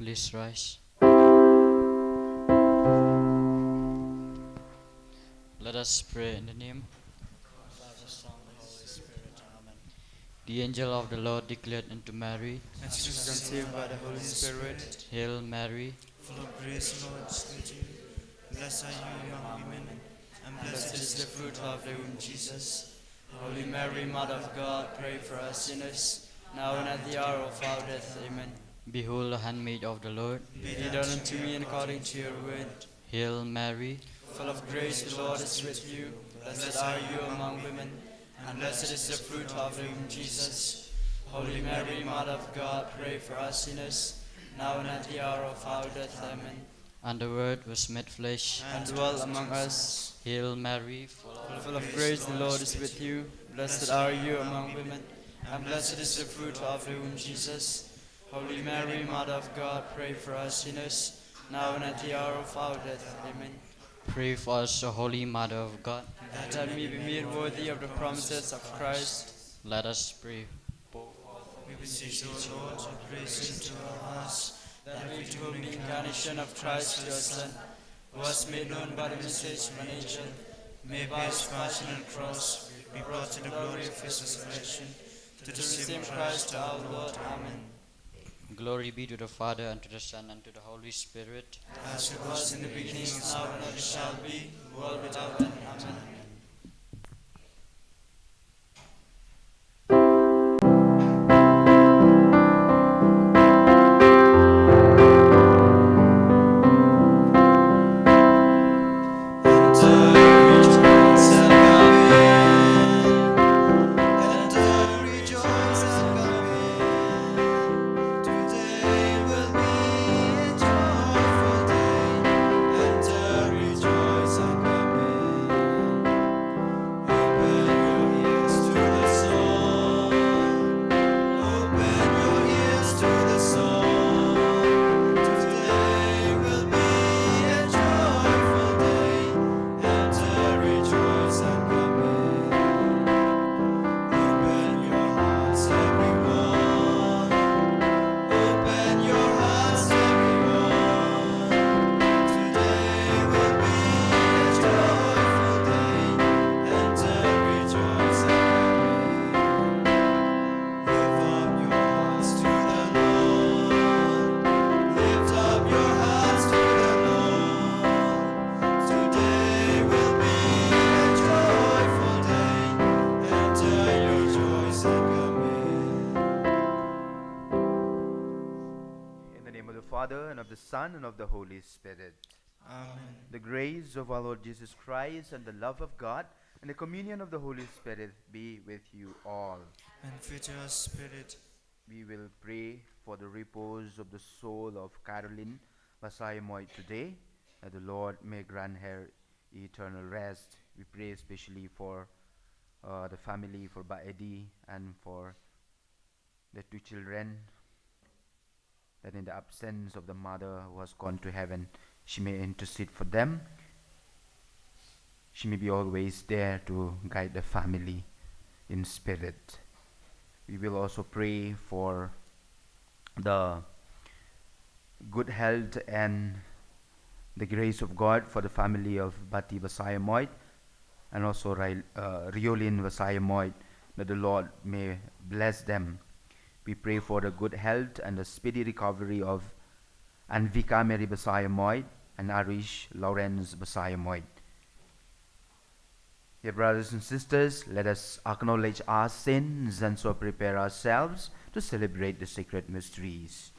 Please rise. Let us pray in the name of the Father, Son, and the Holy Spirit. Amen. The angel of the Lord declared unto Mary, and she was conceived by the Holy Spirit. Hail Mary, Full of grace, the Lord is with you. Blessed are you among women, and blessed is the fruit of thy womb, Jesus. Holy Mary, Mother of God, pray for us sinners, now and at the hour of our death. Amen. behold the handmaid of the Lord. Be it done unto me according to your word. Hail Mary, Full of grace, the Lord is with you. Blessed are you among women, and blessed is the fruit of thy womb, Jesus. Holy Mary, Mother of God, pray for us sinners, now and at the hour of our death. Amen. and the Word was made flesh, And dwell among us. Hail Mary, Full of grace, the Lord is with you. Blessed are you among women, and blessed is the fruit of thy womb, Jesus. Holy Mary, Mother of God, pray for us sinners, now and at the hour of our death. Amen. pray for us, O Holy Mother of God. That we be made worthy of the promises of Christ. Let us pray. We beseech the Lord to grace into our hearts, that we to whom the incarnation of Christ your Son, who was made known by the message of an angel, may by his passion and cross be brought to the glory of his resurrection, to the same Christ our Lord. Amen. Glory be to the Father, and to the Son, and to the Holy Spirit. As it was in the beginning, is now, and ever shall be, world without end. Amen. Father, and of the Son, and of the Holy Spirit. Amen. The grace of our Lord Jesus Christ, and the love of God, and the communion of the Holy Spirit be with you all. And with your spirit. We will pray for the repose of the soul of Caroline Vasayamoy today, that the Lord may grant her eternal rest. We pray especially for the family, for Baedi, and for the two children, that in the absence of the mother who has gone to heaven, she may intercede for them. She may be always there to guide the family in spirit. We will also pray for the good health and the grace of God for the family of Bati Vasayamoy and also Riolin Vasayamoy, that the Lord may bless them. We pray for the good health and the speedy recovery of Anvika Mary Vasayamoy and Arish Lawrence Vasayamoy. Dear brothers and sisters, let us acknowledge our sins and so prepare ourselves to celebrate the sacred mysteries.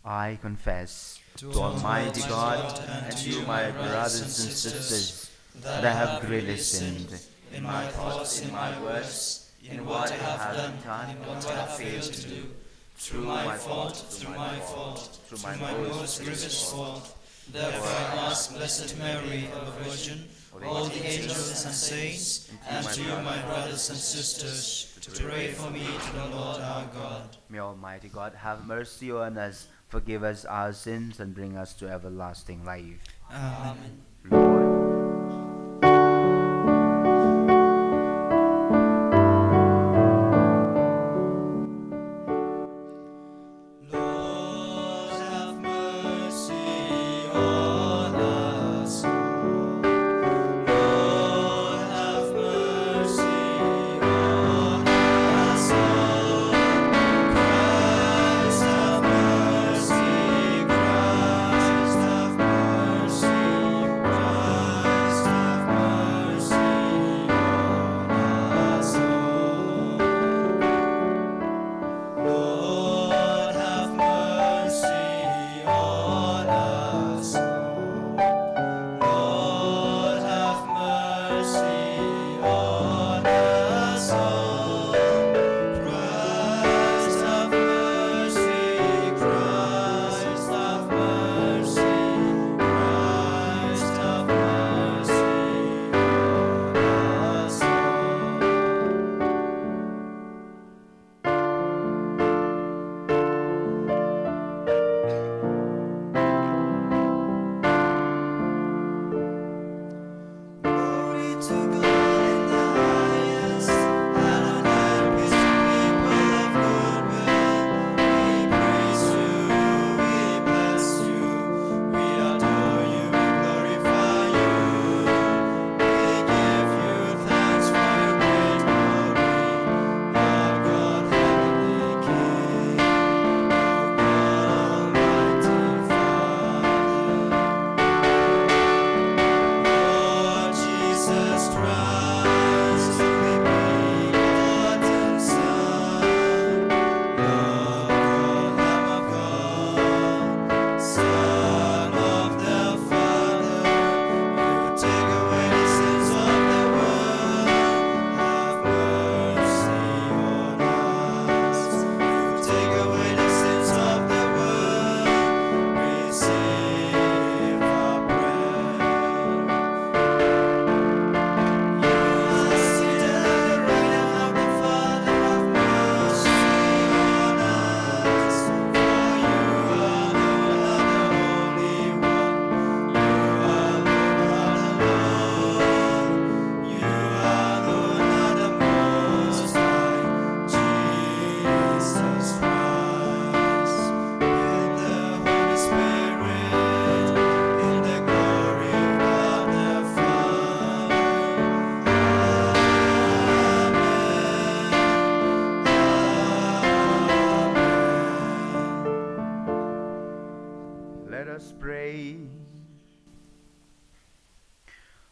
I confess to Almighty God and you, my brothers and sisters, that I have greatly sinned in my thoughts, in my words, in what I have done, and what I have failed to do, through my fault, through my most grievous fault. Therefore I ask Blessed Mary, ever Virgin, all the angels and saints, and to you, my brothers and sisters, to pray for me to the Lord our God. May Almighty God have mercy on us, forgive us our sins, and bring us to everlasting life. Amen. Lord,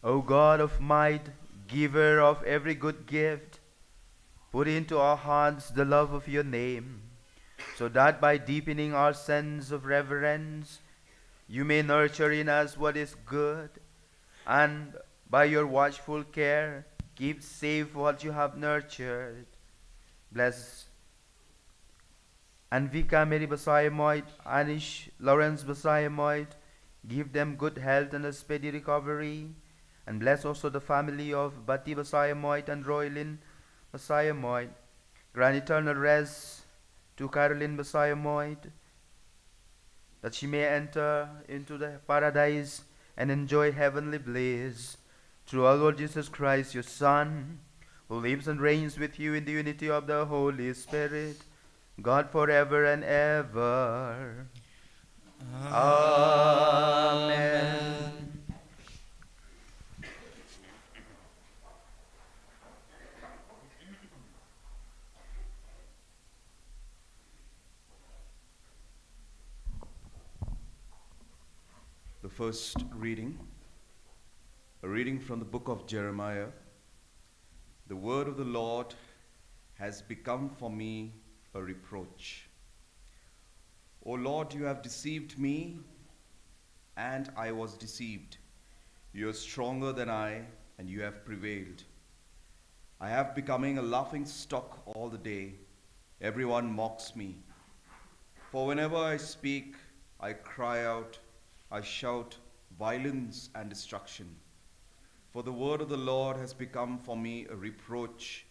O God of might, giver of every good gift, put into our hearts the love of your name, so that by deepening our sense of reverence, you may nurture in us what is good, and by your watchful care, keep safe what you have nurtured. Bless Anvika Mary Basayamoit, Anish Lawrence Basayamoit, give them good health and a speedy recovery. And bless also the family of Bati Basayamoit and Roylin Basayamoit. Grant eternal rest to Caroline Basayamoit, that she may enter into the paradise and enjoy heavenly bliss. Through our Lord Jesus Christ, your Son, who lives and reigns with you in the unity of the Holy Spirit, God forever and ever. Amen. The first reading, a reading from the book of Jeremiah. The word of the Lord has become for me a reproach. O Lord, you have deceived me, and I was deceived. You are stronger than I, and you have prevailed. I have becoming a laughing stock all the day. Everyone mocks me. For whenever I speak, I cry out, I shout violence and destruction. For the word of the Lord has become for me a reproach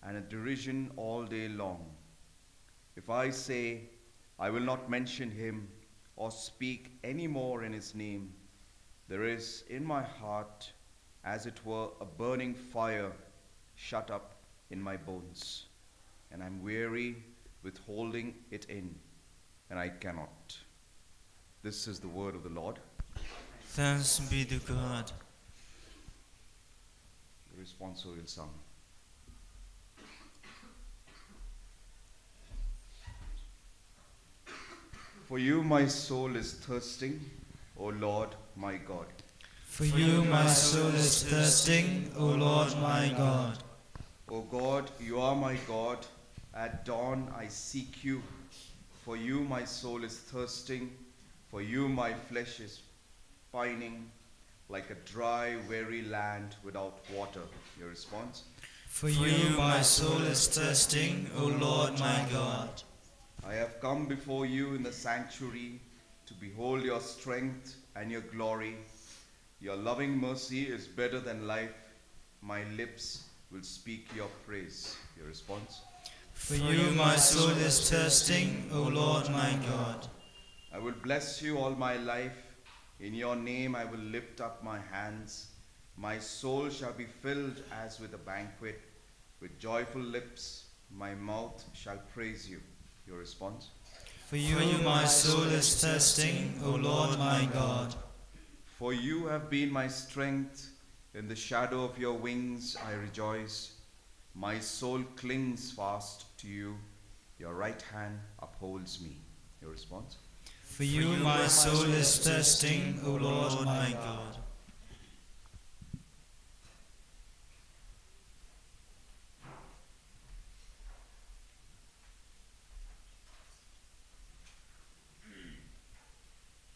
and a derision all day long. If I say, I will not mention him or speak any more in his name, there is in my heart, as it were, a burning fire shut up in my bones, and I'm weary with holding it in, and I cannot. This is the word of the Lord. Thanks be to God. The responsorial psalm. For you my soul is thirsting, O Lord my God. For you my soul is thirsting, O Lord my God. O God, you are my God. At dawn I seek you. For you my soul is thirsting. For you my flesh is pining like a dry, weary land without water. Your response? For you my soul is thirsting, O Lord my God. I have come before you in the sanctuary to behold your strength and your glory. Your loving mercy is better than life. My lips will speak your praise. Your response? For you my soul is thirsting, O Lord my God. I will bless you all my life. In your name I will lift up my hands. My soul shall be filled as with a banquet. With joyful lips my mouth shall praise you. Your response? For you my soul is thirsting, O Lord my God. For you have been my strength. In the shadow of your wings I rejoice. My soul clings fast to you. Your right hand upholds me. Your response? For you my soul is thirsting, O Lord my God.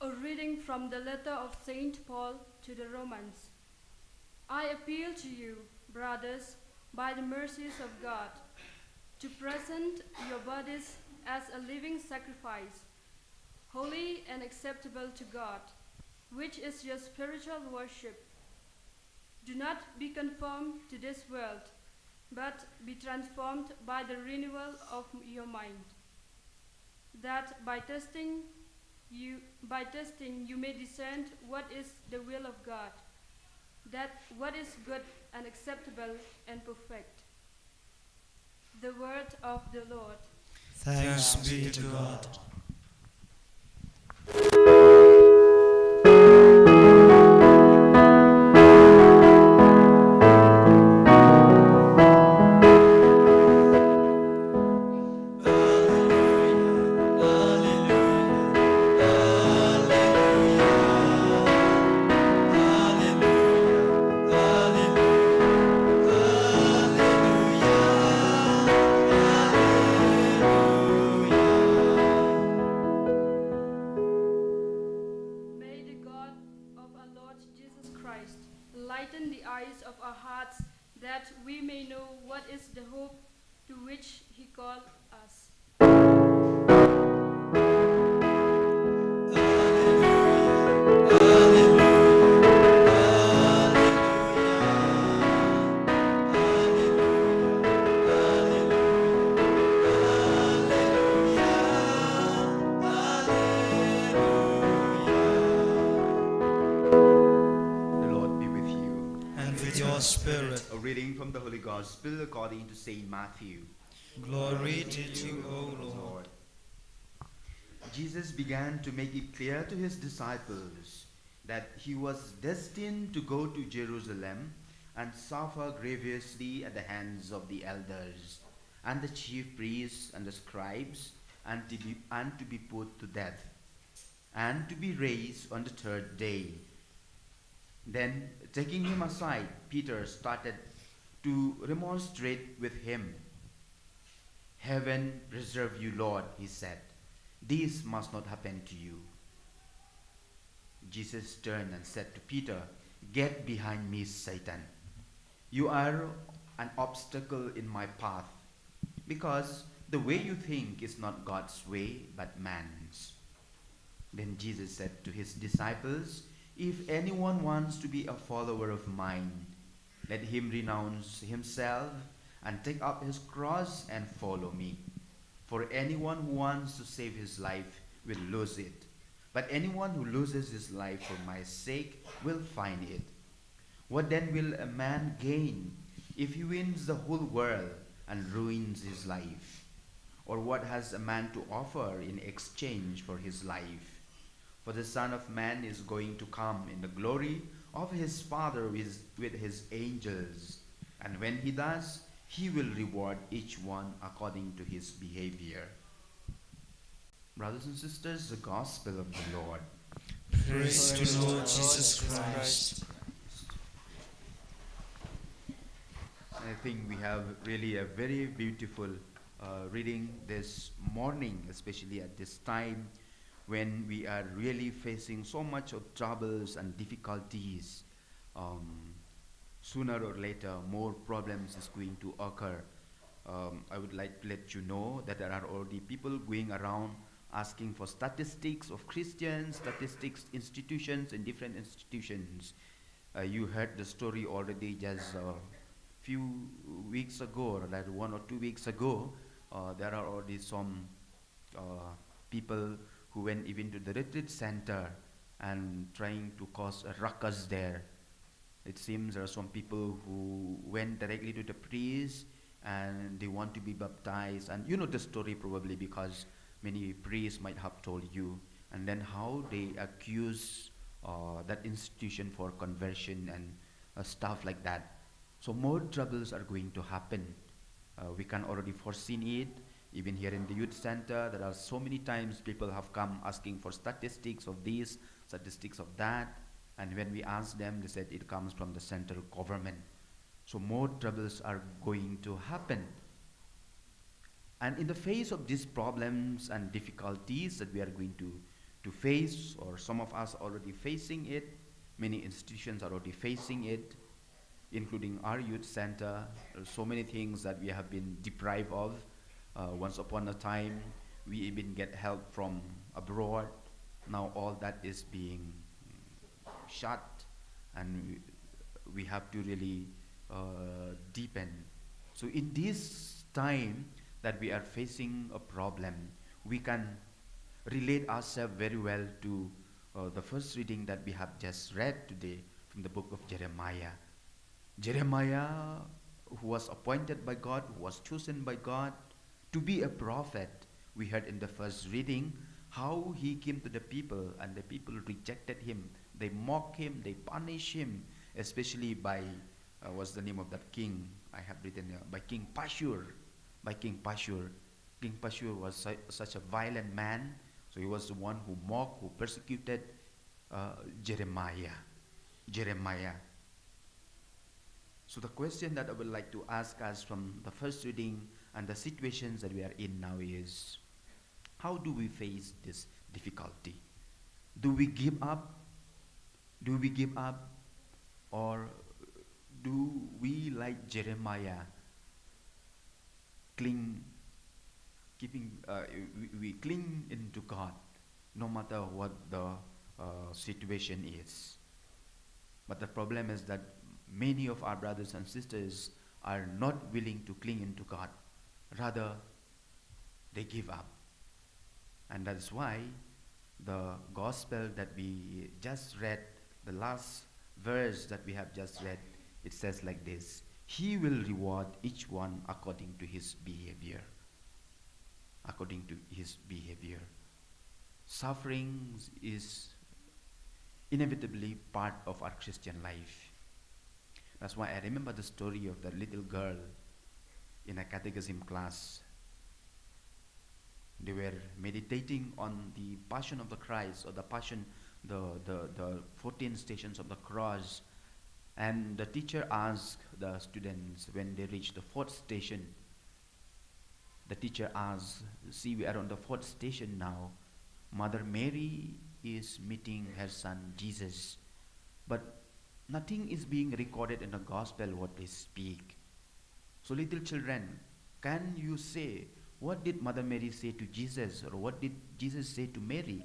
A reading from the letter of Saint Paul to the Romans. I appeal to you, brothers, by the mercies of God, to present your bodies as a living sacrifice, holy and acceptable to God, which is your spiritual worship. Do not be conformed to this world, but be transformed by the renewal of your mind, that by testing you may discern what is the will of God, that what is good and acceptable and perfect. The word of the Lord. Thanks be to God. lighten the eyes of our hearts, that we may know what is the hope to which he called us. The Lord be with you. And with your spirit. A reading from the Holy Gospel according to Saint Matthew. Glory to you, O Lord. Jesus began to make it clear to his disciples that he was destined to go to Jerusalem and suffer grievously at the hands of the elders and the chief priests and the scribes, and to be put to death, and to be raised on the third day. Then, taking him aside, Peter started to remonstrate with him. "Heaven preserve you, Lord," he said. "This must not happen to you." Jesus turned and said to Peter, "Get behind me, Satan. You are an obstacle in my path, because the way you think is not God's way, but man's." Then Jesus said to his disciples, "If anyone wants to be a follower of mine, let him renounce himself and take up his cross and follow me. For anyone who wants to save his life will lose it, but anyone who loses his life for my sake will find it. What then will a man gain if he wins the whole world and ruins his life? Or what has a man to offer in exchange for his life? For the Son of Man is going to come in the glory of his Father with his angels, and when he does, he will reward each one according to his behavior." Brothers and sisters, the Gospel of the Lord. Praise to the Lord Jesus Christ. I think we have really a very beautiful reading this morning, especially at this time when we are really facing so much of troubles and difficulties. Sooner or later, more problems is going to occur. I would like to let you know that there are already people going around asking for statistics of Christians, statistics institutions and different institutions. You heard the story already just a few weeks ago, or like 1 or 2 weeks ago. There are already some people who went even to the retreat center and trying to cause a ruckus there. It seems there are some people who went directly to the priest and they want to be baptized. And you know the story probably, because many priests might have told you. And then how they accuse that institution for conversion and stuff like that. So more troubles are going to happen. We can already foresee it. Even here in the youth center, there are so many times people have come asking for statistics of this, statistics of that. And when we ask them, they said it comes from the central government. So more troubles are going to happen. And in the face of these problems and difficulties that we are going to face, or some of us already facing it, many institutions are already facing it, including our youth center. There are so many things that we have been deprived of. Once upon a time, we even get help from abroad. Now all that is being shut, and we have to really deepen. So in this time that we are facing a problem, we can relate ourselves very well to the first reading that we have just read today from the book of Jeremiah. Jeremiah, who was appointed by God, who was chosen by God to be a prophet. We heard in the first reading how he came to the people and the people rejected him. They mocked him, they punished him, especially by, what's the name of that king? I have written here, by King Pashur. By King Pashur. King Pashur was such a violent man, so he was the one who mocked, who persecuted Jeremiah. So the question that I would like to ask us from the first reading and the situations that we are in now is, how do we face this difficulty? Do we give up? Do we give up? Or do we, like Jeremiah, cling, we cling into God no matter what the situation is? But the problem is that many of our brothers and sisters are not willing to cling into God. Rather, they give up. And that's why the gospel that we just read, the last verse that we have just read, it says like this: He will reward each one according to his behavior. According to his behavior. Suffering is inevitably part of our Christian life. That's why I remember the story of that little girl in a catechism class. They were meditating on the Passion of the Christ, or the Passion, the 14 stations of the cross. And the teacher asked the students when they reached the fourth station, the teacher asked, see, we are on the fourth station now. Mother Mary is meeting her son Jesus, but nothing is being recorded in the gospel what they speak. So little children, can you say, what did Mother Mary say to Jesus, or what did Jesus say to Mary?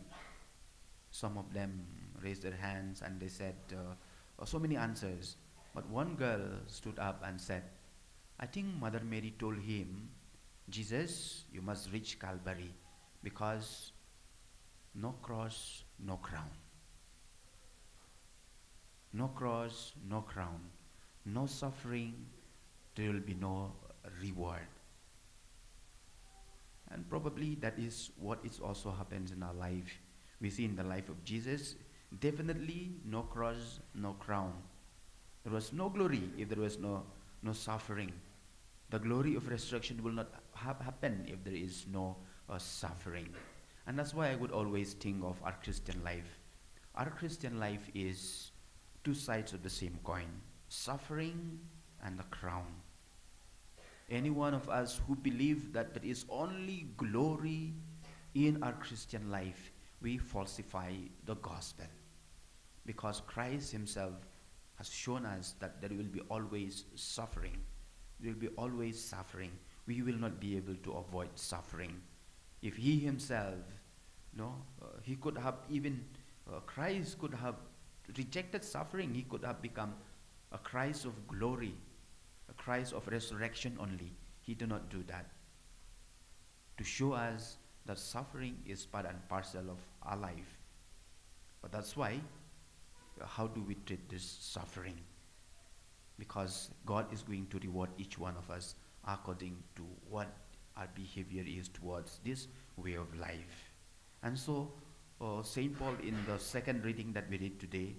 Some of them raised their hands and they said so many answers. But one girl stood up and said, I think Mother Mary told him, Jesus, you must reach Calvary, because no cross, no crown. No cross, no crown. No suffering, there will be no reward. And probably that is what is also happens in our life. We see in the life of Jesus, definitely no cross, no crown. There was no glory if there was no suffering. The glory of resurrection will not happen if there is no suffering. And that's why I would always think of our Christian life. Our Christian life is two sides of the same coin, suffering and the crown. Any one of us who believe that there is only glory in our Christian life, we falsify the gospel. Because Christ himself has shown us that there will be always suffering. There will be always suffering. We will not be able to avoid suffering. If he himself, he could have even, Christ could have rejected suffering. He could have become a Christ of glory, a Christ of resurrection only. He did not do that. To show us that suffering is part and parcel of our life. But that's why, how do we treat this suffering? Because God is going to reward each one of us according to what our behavior is towards this way of life. And so, St. Paul in the second reading that we read today,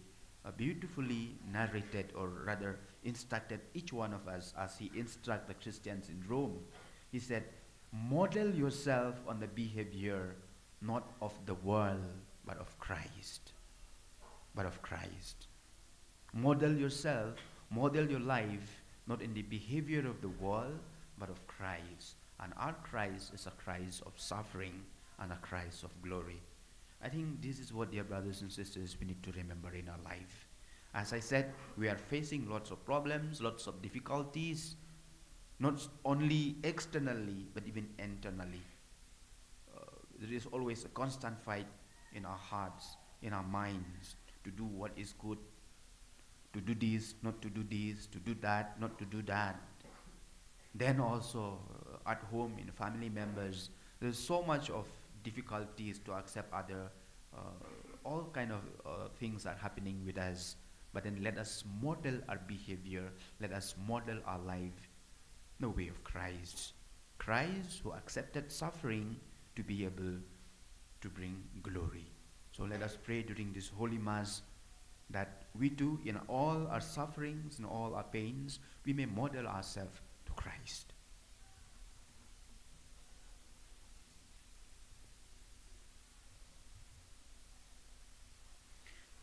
beautifully narrated, or rather instructed each one of us as he instructed the Christians in Rome. He said, model yourself on the behavior not of the world, but of Christ. But of Christ. Model yourself, model your life, not in the behavior of the world, but of Christ. And our Christ is a Christ of suffering and a Christ of glory. I think this is what, dear brothers and sisters, we need to remember in our life. As I said, we are facing lots of problems, lots of difficulties, not only externally, but even internally. There is always a constant fight in our hearts, in our minds, to do what is good, to do this, not to do this, to do that, not to do that. Then also at home, in family members, there's so much of difficulties to accept other, all kind of things are happening with us. But then let us model our behavior, let us model our life the way of Christ. Christ who accepted suffering to be able to bring glory. So let us pray during this Holy Mass that we too, in all our sufferings, in all our pains, we may model ourselves to Christ.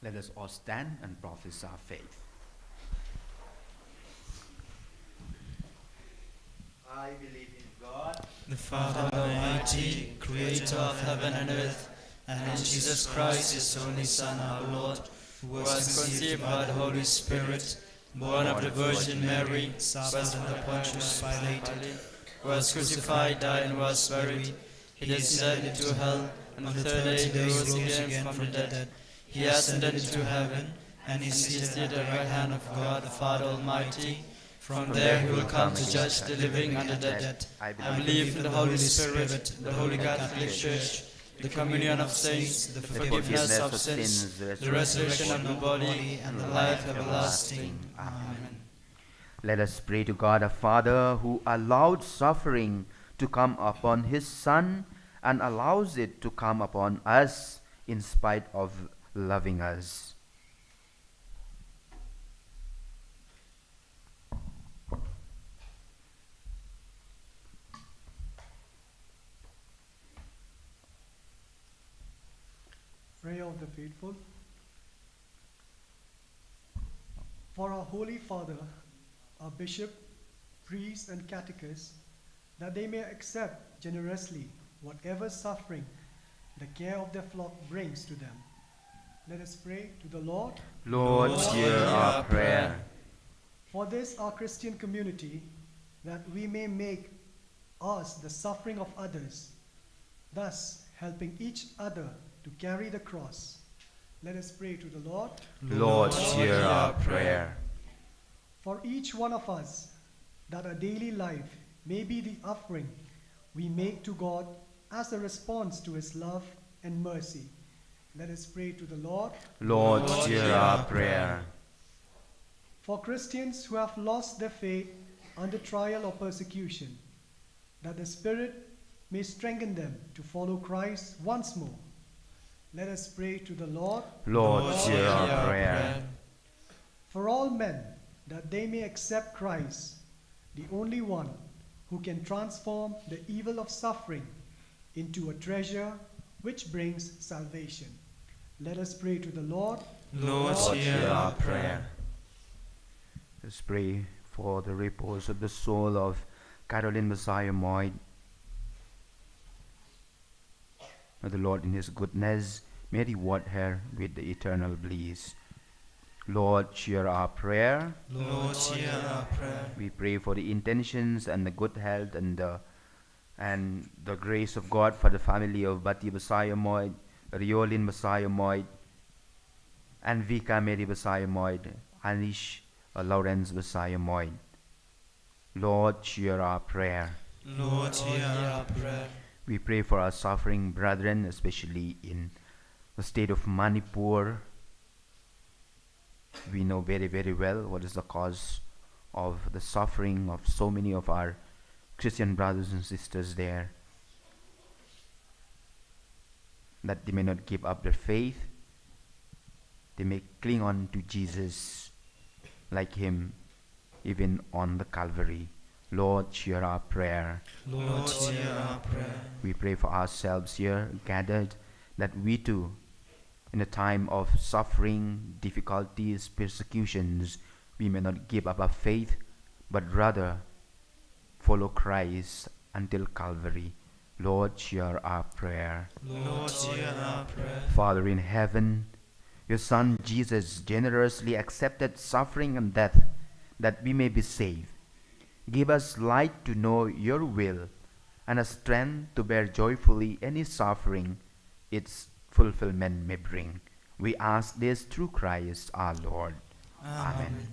Let us all stand and profess our faith. I believe in God, the Father Almighty, creator of heaven and earth, and in Jesus Christ, his only Son, our Lord, who was conceived by the Holy Spirit, born of the Virgin Mary, suffered under Pontius Pilate, was crucified, died, and was buried. He descended into hell. On the third day he rose again from the dead. He ascended into heaven, and is seated at the right hand of God the Father Almighty. From there he will come to judge the living and the dead. I believe in the Holy Spirit, the Holy Catholic Church, the communion of saints, the forgiveness of sins, the resurrection of the body, and the life everlasting. Amen. Let us pray to God our Father, who allowed suffering to come upon his Son and allows it to come upon us in spite of loving us. Prayer of the Faithful. For our Holy Father, our Bishop, priests, and catechists, that they may accept generously whatever suffering the care of their flock brings to them. Let us pray to the Lord. Lord, hear our prayer. For this, our Christian community, that we may make us the suffering of others, thus helping each other to carry the cross. Let us pray to the Lord. Lord, hear our prayer. For each one of us, that our daily life may be the offering we make to God as a response to his love and mercy. Let us pray to the Lord. Lord, hear our prayer. For Christians who have lost their faith under trial or persecution, that the Spirit may strengthen them to follow Christ once more. Let us pray to the Lord. Lord, hear our prayer. For all men, that they may accept Christ, the only one who can transform the evil of suffering into a treasure which brings salvation. Let us pray to the Lord. Lord, hear our prayer. Let's pray for the repose of the soul of Caroline Messiah Moyd. May the Lord in his goodness may reward her with the eternal bliss. Lord, hear our prayer. Lord, hear our prayer. We pray for the intentions and the good health and the grace of God for the family of Bati Messiah Moyd, Riolin Messiah Moyd, and Vika Mary Messiah Moyd, Anish Lawrence Messiah Moyd. Lord, hear our prayer. Lord, hear our prayer. We pray for our suffering brethren, especially in the state of Manipur. We know very, very well what is the cause of the suffering of so many of our Christian brothers and sisters there. That they may not give up their faith. They may cling on to Jesus like him, even on the Calvary. Lord, hear our prayer. Lord, hear our prayer. We pray for ourselves here gathered, that we too, in a time of suffering, difficulties, persecutions, we may not give up our faith, but rather follow Christ until Calvary. Lord, hear our prayer. Lord, hear our prayer. Father in heaven, your Son Jesus generously accepted suffering and death that we may be saved. Give us light to know your will and a strength to bear joyfully any suffering its fulfillment may bring. We ask this through Christ our Lord. Amen.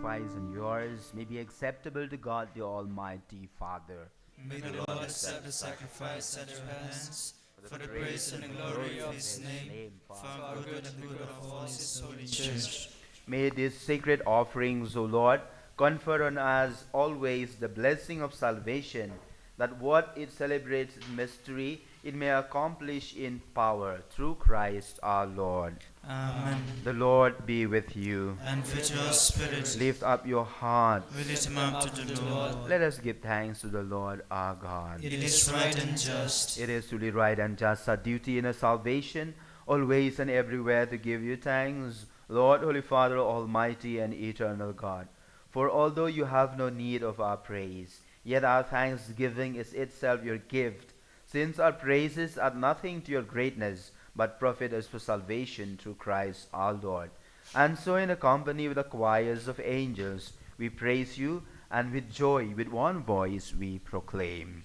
sacrifice and yours may be acceptable to God the Almighty Father. May the Lord accept the sacrifice at your hands, for the praise and the glory of his name, for our good and the good of all his holy church. May these sacred offerings, O Lord, confer on us always the blessing of salvation, that what it celebrates in mystery, it may accomplish in power, through Christ our Lord. Amen. The Lord be with you. And with your spirit, Lift up your heart. we lift him up to the Lord. Let us give thanks to the Lord our God. It is right and just. It is truly right and just, our duty in our salvation, always and everywhere to give you thanks, Lord, Holy Father, Almighty and eternal God. For although you have no need of our praise, yet our thanksgiving is itself your gift, since our praises add nothing to your greatness, but profit us for salvation through Christ our Lord. And so in company with the choirs of angels, we praise you, and with joy, with one voice, we proclaim.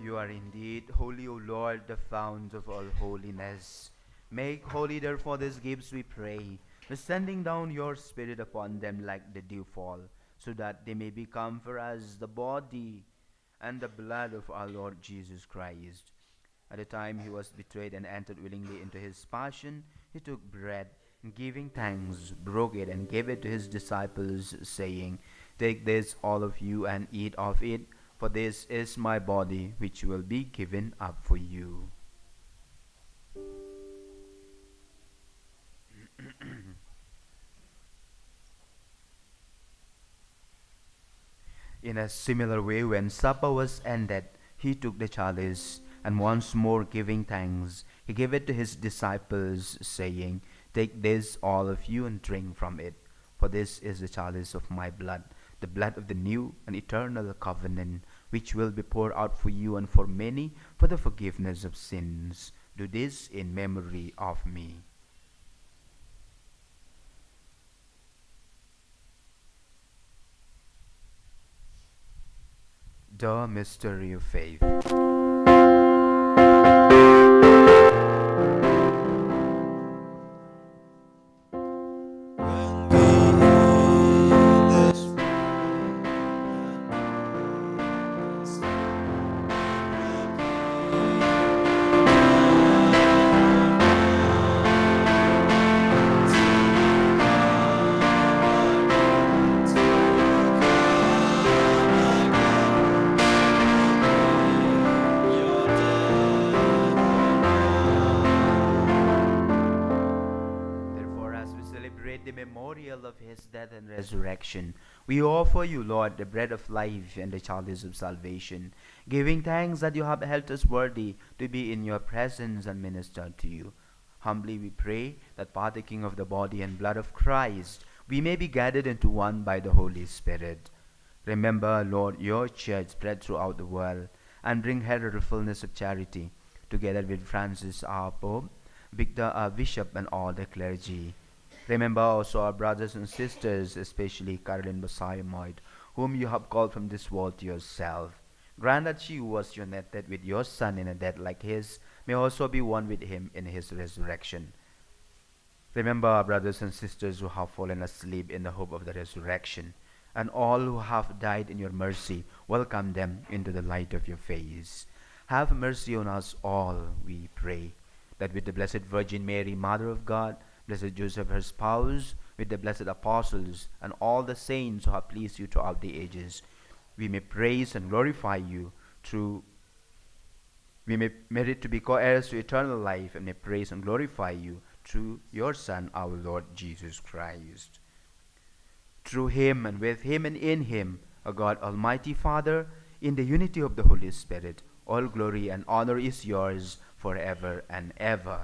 You are indeed holy, O Lord, the fount of all holiness. Make holy, therefore, these gifts, we pray, by sending down your Spirit upon them like the dewfall, so that they may become for us the body and the blood of our Lord Jesus Christ. At the time he was betrayed and entered willingly into his passion, he took bread, and giving thanks, broke it, and gave it to his disciples, saying, "Take this, all of you, and eat of it, for this is my body, which will be given up for you." In a similar way, when supper was ended, he took the chalice, and once more giving thanks, he gave it to his disciples, saying, "Take this, all of you, and drink from it, for this is the chalice of my blood, the blood of the new and eternal covenant, which will be poured out for you and for many for the forgiveness of sins. Do this in memory of me." The mystery of faith. Therefore, as we celebrate the memorial of his death and resurrection, we offer you, Lord, the bread of life and the chalice of salvation, giving thanks that you have held us worthy to be in your presence and minister to you. Humbly we pray that, partaking of the body and blood of Christ, we may be gathered into one by the Holy Spirit. Remember, Lord, your church spread throughout the world, and bring her to the fullness of charity, together with Francis our Pope, Victor our Bishop, and all the clergy. Remember also our brothers and sisters, especially Caroline Basayamoid, whom you have called from this world to yourself. Grant that she who was united with your Son in a death like his may also be one with him in his resurrection. Remember our brothers and sisters who have fallen asleep in the hope of the resurrection, and all who have died in your mercy, welcome them into the light of your face. Have mercy on us all, we pray, that with the Blessed Virgin Mary, Mother of God, Blessed Joseph, her spouse, with the blessed apostles, and all the saints who have pleased you throughout the ages, we may praise and glorify you through we may merit to be co-heirs to eternal life, and may praise and glorify you through your Son, our Lord Jesus Christ. Through him and with him and in him, O God, Almighty Father, in the unity of the Holy Spirit, all glory and honor is yours forever and ever.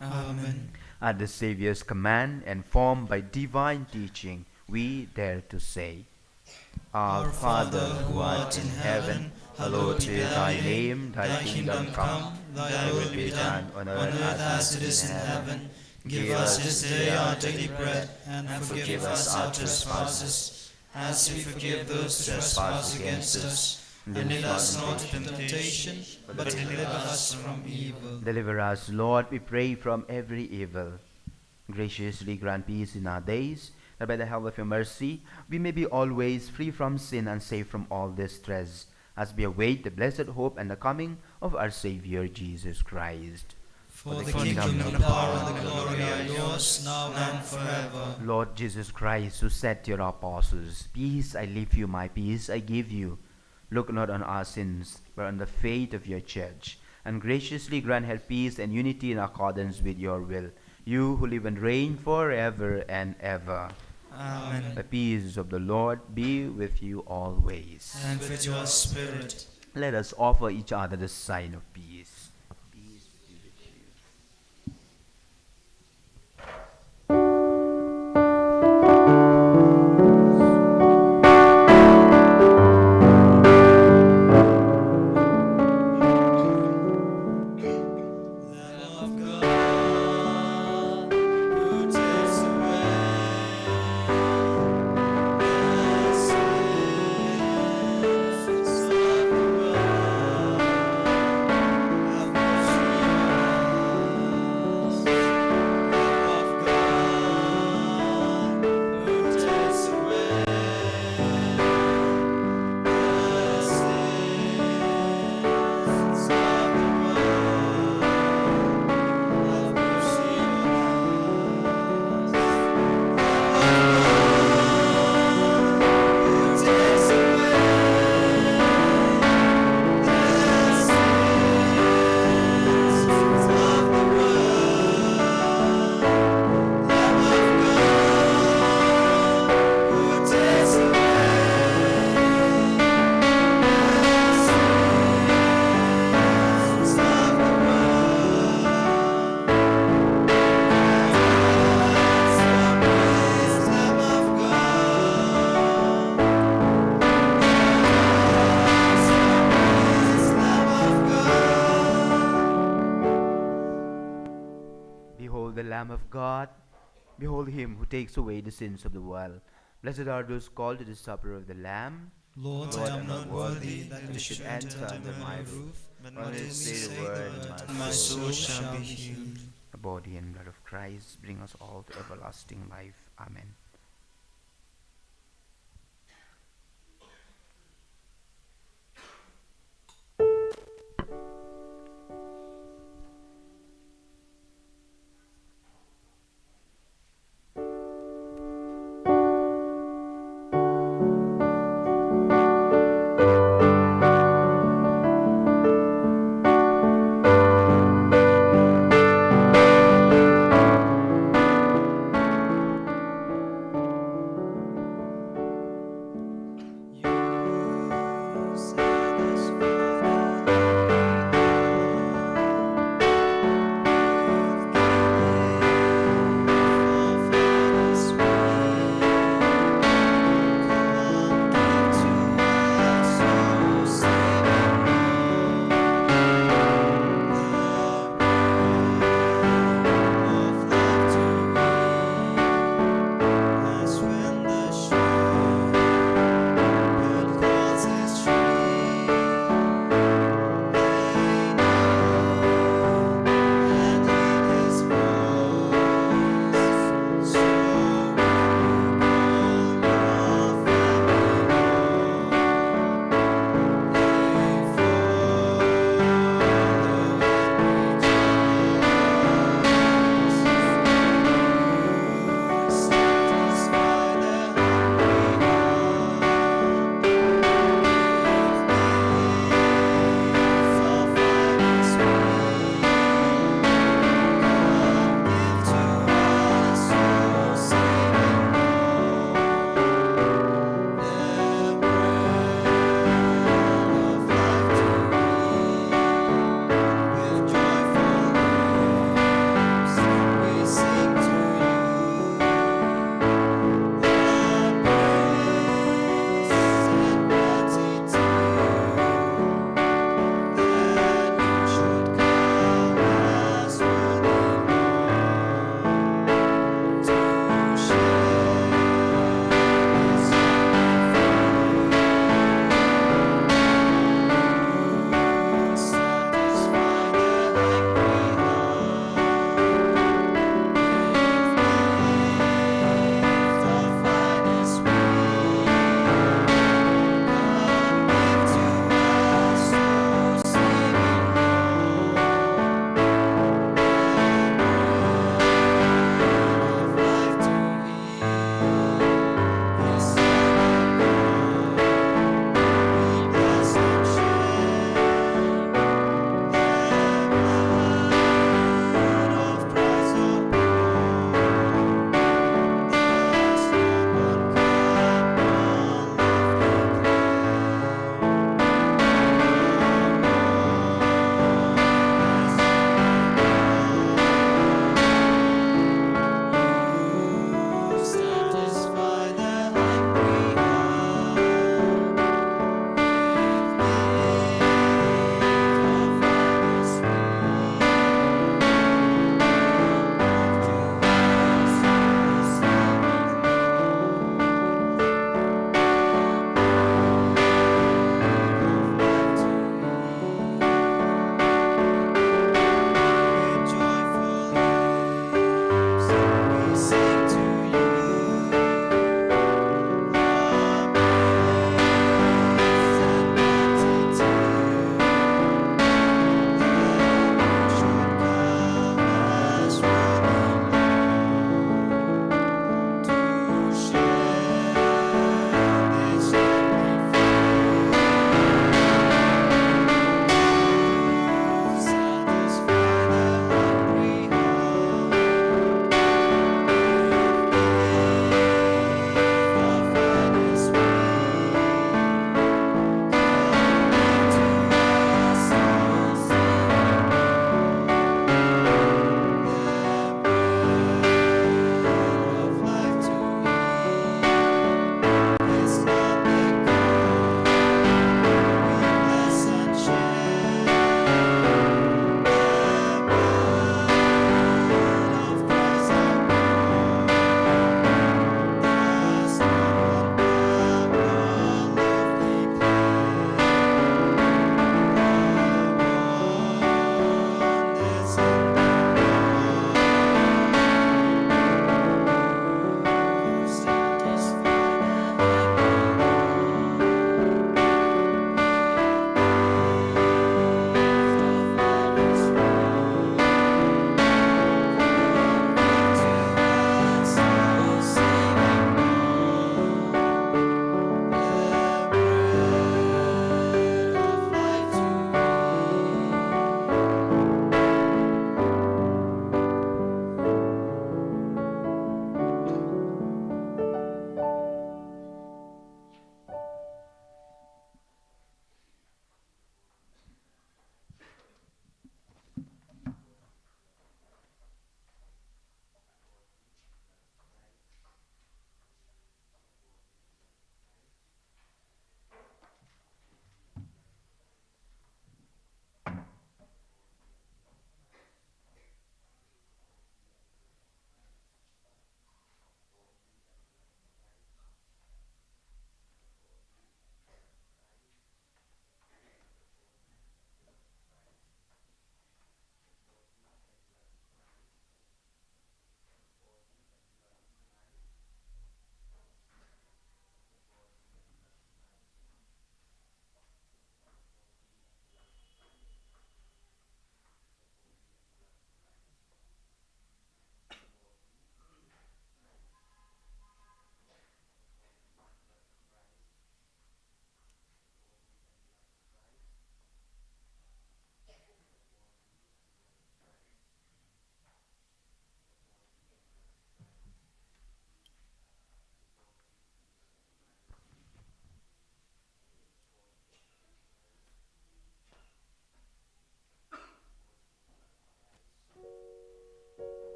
Amen. At the Saviour's command and formed by divine teaching, we dare to say, Our Father, who art in heaven, hallowed be thy name. Thy kingdom come, thy will be done on earth as it is in heaven. Give us this day our daily bread, and forgive us our trespasses, as we forgive those who trespass against us. And lead us not into temptation, but deliver us from evil. Deliver us, Lord, we pray, from every evil. Graciously grant peace in our days, that by the help of your mercy we may be always free from sin and safe from all distress, as we await the blessed hope and the coming of our Savior Jesus Christ. For the kingdom, and the power, and the glory are yours, now and forever. Lord Jesus Christ, who said to your apostles, Peace I leave you, my peace I give you, look not on our sins, but on the faith of your church, and graciously grant her peace and unity in accordance with your will, you who live and reign forever and ever. Amen. The peace of the Lord be with you always. And with your spirit. Let us offer each other the sign of peace. Peace be with you. Lamb of God, who takes away the sins of the world, have mercy on us. Lamb of God, who takes away the sins of the world, have mercy on us. Who takes away the sins of the world, Lamb of God, who takes away the sins of the Behold the Lamb of God. Behold him who takes away the sins of the world. Blessed are those called to the supper of the Lamb. Lord, I am not worthy that you should enter under my roof, but only say the word, and my soul shall be healed. The body and blood of Christ bring us all to everlasting life. Amen.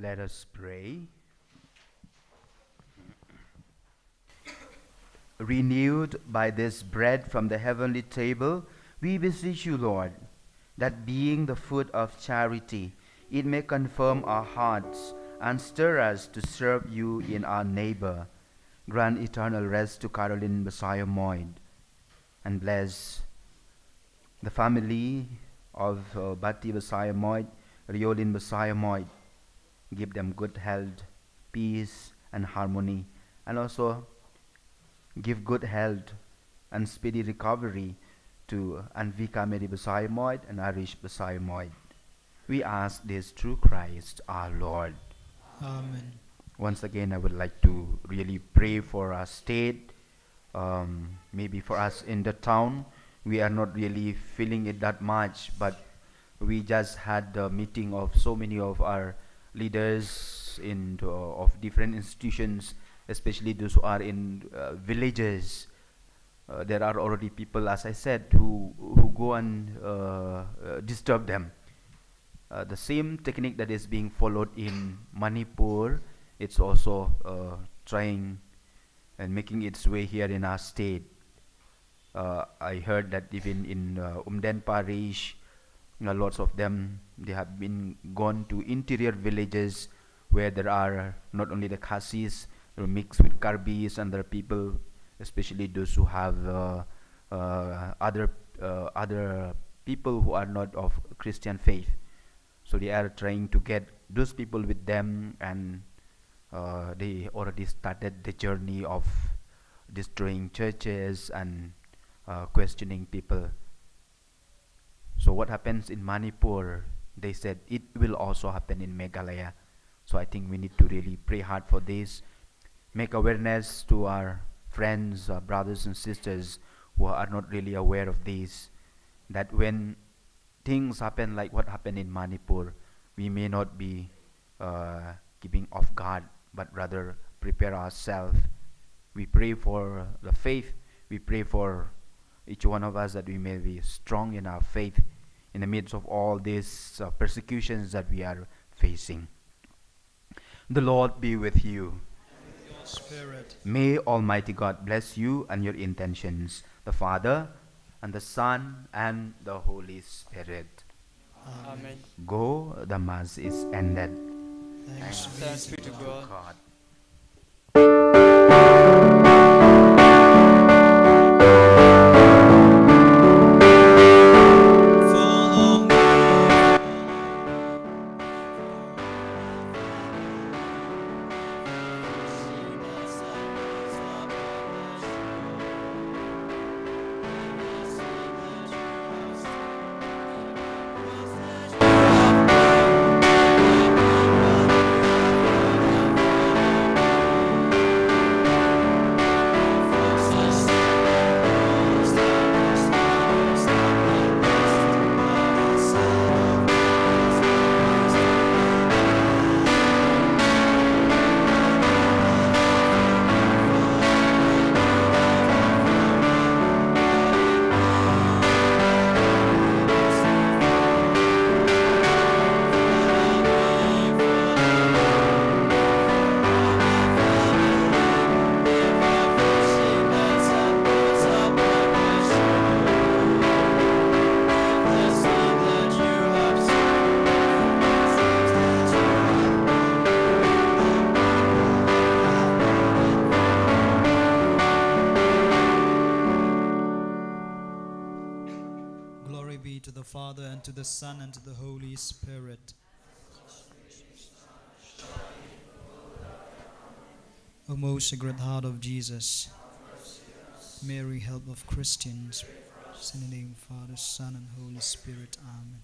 Let us pray. Renewed by this bread from the heavenly table, we beseech you, Lord, that being the food of charity, it may confirm our hearts and stir us to serve you in our neighbor. Grant eternal rest to Caroline Messiah Moyd, and bless the family of Bati Messiah Moyd, Riolin Messiah Moyd. Give them good health, peace, and harmony, and also give good health and speedy recovery to Anvika Mary Messiah Moyd and Arish Messiah Moyd. We ask this through Christ our Lord. Amen. Once again, I would like to really pray for our state, maybe for us in the town. We are not really feeling it that much, but we just had the meeting of so many of our leaders of different institutions, especially those who are in villages. There are already people, as I said, who go and disturb them. The same technique that is being followed in Manipur, it's also trying and making its way here in our state. I heard that even in Umden parish, lots of them, they have been gone to interior villages where there are not only the Khasis, mixed with Karbis and other people, especially those who have other people who are not of Christian faith. So they are trying to get those people with them, and they already started the journey of destroying churches and questioning people. So what happens in Manipur, they said it will also happen in Meghalaya. So I think we need to really pray hard for this, make awareness to our friends, brothers and sisters who are not really aware of this, that when things happen like what happened in Manipur, we may not be keeping off guard, but rather prepare ourselves. We pray for the faith. We pray for each one of us that we may be strong in our faith in the midst of all these persecutions that we are facing. The Lord be with you. With your spirit. May Almighty God bless you and your intentions, the Father, and the Son, and the Holy Spirit. Amen. Go, the Mass is ended. Thanks be to God. God. Follow me. Glory be to the Father, and to the Son, and to the Holy Spirit. O most Sacred Heart of Jesus, Mary, help of Christians, in the name of Father, Son, and Holy Spirit. Amen.